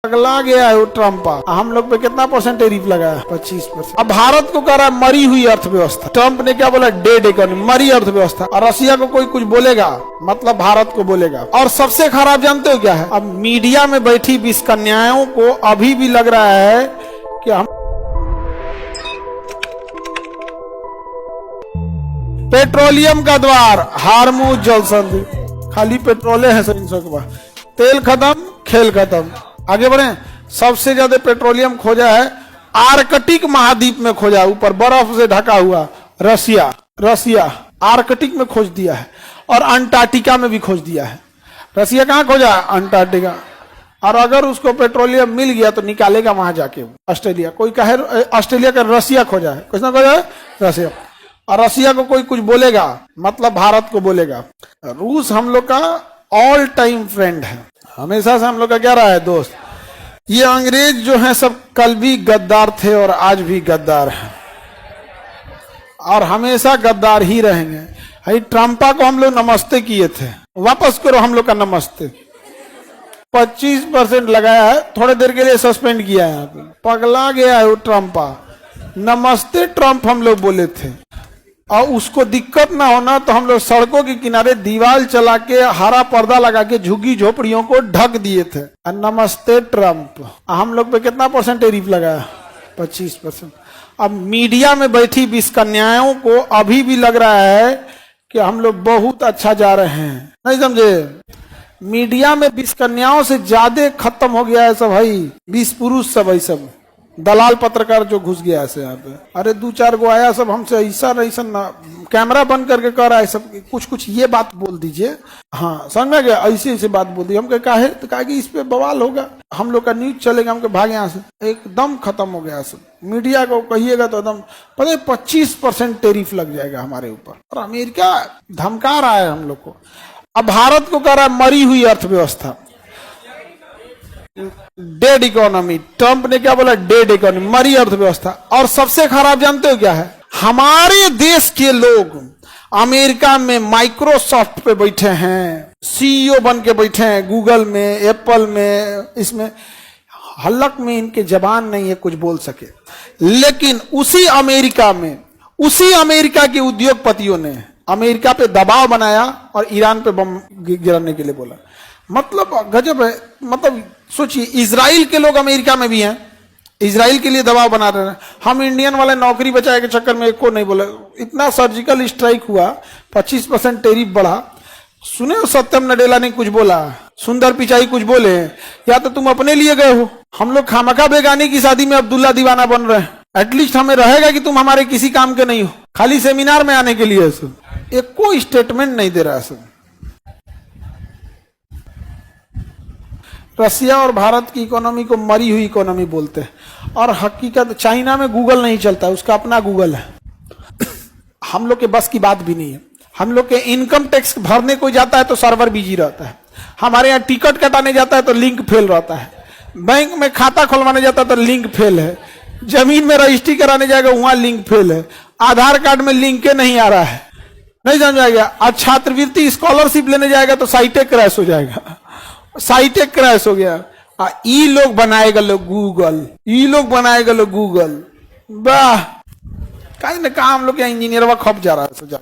पगला गया है वो ट्रम्प। हम लोग पे कितना परसेंट टैरिफ लगा है? 25%। अब भारत को कह रहा है मरी हुई अर्थव्यवस्था। ट्रम्प ने क्या बोला? डेड इकोनॉमी, मरी अर्थव्यवस्था। और रसिया को कोई कुछ बोलेगा मतलब भारत को बोलेगा। और सबसे खराब जानते हो क्या है? अब मीडिया में बैठी 20 कन्याओं को अभी भी लग रहा है कि हम पेट्रोलियम का द्वार हार्मुज जल संधि, खाली पेट्रोले है तेल खत्म खेल खत्म। आगे बढ़े। सबसे ज्यादा पेट्रोलियम खोजा है आर्कटिक महाद्वीप में खोजा, ऊपर बर्फ से ढका हुआ। रसिया आर्कटिक में खोज दिया है और अंटार्कटिका में भी खोज दिया है। रसिया कहाँ खोजा? अंटार्कटिका। और अगर उसको पेट्रोलियम मिल गया तो निकालेगा वहां जाके ऑस्ट्रेलिया। कोई कहे ऑस्ट्रेलिया का रसिया खोजा है, कुछ ना खोजा है रसिया। और रसिया को कोई कुछ बोलेगा मतलब भारत को बोलेगा। रूस हम लोग का ऑल टाइम फ्रेंड है, हमेशा से हम लोग का क्या रहा है? दोस्त। ये अंग्रेज जो है सब कल भी गद्दार थे और आज भी गद्दार हैं और हमेशा गद्दार ही रहेंगे। भाई ट्रम्पा को हम लोग नमस्ते किए थे, वापस करो हम लोग का नमस्ते। 25% लगाया है, थोड़े देर के लिए सस्पेंड किया है। यहाँ पे पगला गया है वो ट्रम्पा। नमस्ते ट्रम्प हम लोग बोले थे और उसको दिक्कत ना होना तो हम लोग सड़कों के किनारे दीवार चला के हरा पर्दा लगा के झुग्गी झोपड़ियों को ढक दिए थे। नमस्ते ट्रम्प। हम लोग पे कितना परसेंट टैरिफ लगा? 25%। अब मीडिया में बैठी 20 कन्याओं को अभी भी लग रहा है कि हम लोग बहुत अच्छा जा रहे हैं। नहीं समझे? मीडिया में 20 कन्याओं से ज्यादा खत्म हो गया है सब भाई। 20 पुरुष सब भाई, सब दलाल पत्रकार जो घुस गया है यहाँ पे। अरे 2-4 गो आया सब हमसे ऐसा ना कैमरा बंद करके कह रहा है सब कुछ ये बात बोल दीजिए। हाँ समझ में गया, ऐसी बात बोल दी। हम कहा है तो कहा कि इस पे बवाल होगा, हम लोग का न्यूज चलेगा। हम भागे यहाँ से, एकदम खत्म हो गया सब। मीडिया को कहिएगा तो एकदम पता है 25% टैरिफ लग जाएगा हमारे ऊपर। और अमेरिका धमका रहा है हम लोग को। अब भारत को कह रहा है मरी हुई अर्थव्यवस्था, डेड इकोनॉमी। ट्रम्प ने क्या बोला? डेड इकोनॉमी, मरी अर्थव्यवस्था। और सबसे खराब जानते हो क्या है? हमारे देश के लोग अमेरिका में माइक्रोसॉफ्ट पे बैठे हैं, सीईओ बन के बैठे हैं, गूगल में, एप्पल में। इसमें हलक में इनके जबान नहीं है कुछ बोल सके। लेकिन उसी अमेरिका में, उसी अमेरिका के उद्योगपतियों ने अमेरिका पे दबाव बनाया और ईरान पे बम गिराने के लिए बोला। मतलब गजब है। मतलब सोचिए, इजराइल के लोग अमेरिका में भी हैं, इजराइल के लिए दबाव बना रहे हैं। हम इंडियन वाले नौकरी बचाए के चक्कर में एक को नहीं बोले। इतना सर्जिकल स्ट्राइक हुआ, 25% टैरिफ बढ़ा। सुने हो सत्यम नडेला ने कुछ बोला, सुंदर पिचाई कुछ बोले? या तो तुम अपने लिए गए हो, हम लोग खामखा बेगानी की शादी में अब्दुल्ला दीवाना बन रहे हैं। एटलीस्ट हमें रहेगा कि तुम हमारे किसी काम के नहीं हो, खाली सेमिनार में आने के लिए। एक कोई स्टेटमेंट नहीं दे रहा है सब। रसिया और भारत की इकोनॉमी को मरी हुई इकोनॉमी बोलते हैं। और हकीकत चाइना में गूगल नहीं चलता, उसका अपना गूगल है। हम लोग के बस की बात भी नहीं है। हम लोग के इनकम टैक्स भरने कोई जाता है तो सर्वर बिजी रहता है। हमारे यहाँ टिकट कटाने जाता है तो लिंक फेल रहता है। बैंक में खाता खुलवाने जाता है तो लिंक फेल है। जमीन में रजिस्ट्री कराने जाएगा वहां लिंक फेल है। आधार कार्ड में लिंक नहीं आ रहा है। नहीं समझ आएगा। आज छात्रवृत्ति स्कॉलरशिप लेने जाएगा तो साइटे क्रैश हो जाएगा, साइटे क्रैश हो गया। ई लोग बनाएगा लोग गूगल, ई लोग बनाएगा लोग गूगल। वाह, कहीं ना कहा हम लोग क्या इंजीनियर खप जा रहा है।